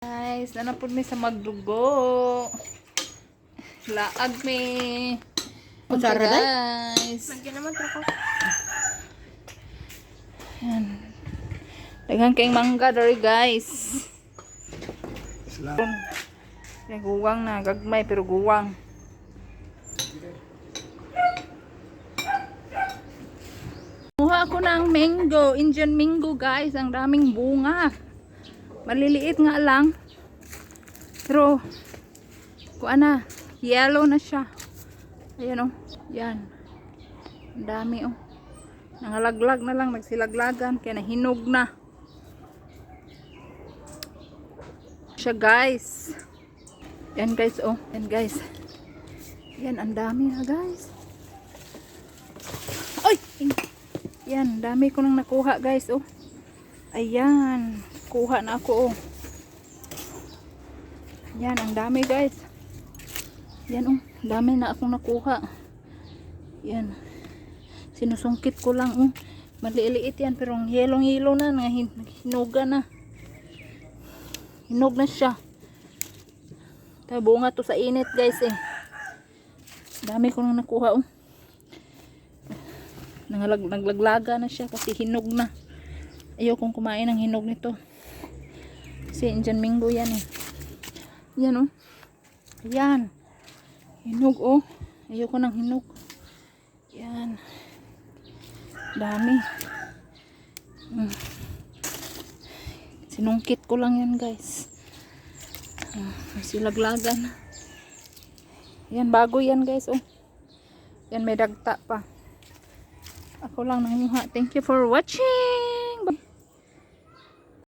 Guys, nanapod mi sa magdugo. Laag mi. Kutsara, day? Guys. Lagyan naman ko. Yan. Daghang kayong mangga dari guys. Yan, guwang na. Gagmay pero guwang. Kuha ako ng mango. Indian mango guys. Ang daming bunga. Maliliit nga lang. Pero kuha na. Yellow na siya. Ayan o. Yan. Ang dami o. Nangalaglag na lang. Nagsilaglagan. Kaya nahinog na. Siya guys. Yan guys o. Yan guys. Yan. Ang dami na guys. Ay! Yan. Dami ko nang nakuha guys o. Ayan. Kuha na ako o. Yan. Ang dami guys. Yan o. Dami na akong nakuha. Yan. Sinusungkit ko lang o. Maliliit yan. Pero ang yellow na. Hinuga na. Hinog na siya. Kaya bunga to sa init guys eh. Dami ko nang nakuha o. Naglaglaga na siya kasi hinog na. Ayokong kumain ng hinog nito. Kasi Indian mango yan eh. Yan o. Yan. Hinog o. Ayoko ng hinog. Yan. Dami. Sinungkit ko lang yan guys. Silaglagan. Yan bago yan guys oh. Yan may dagta pa. Ako lang nanguha. Thank you for watching.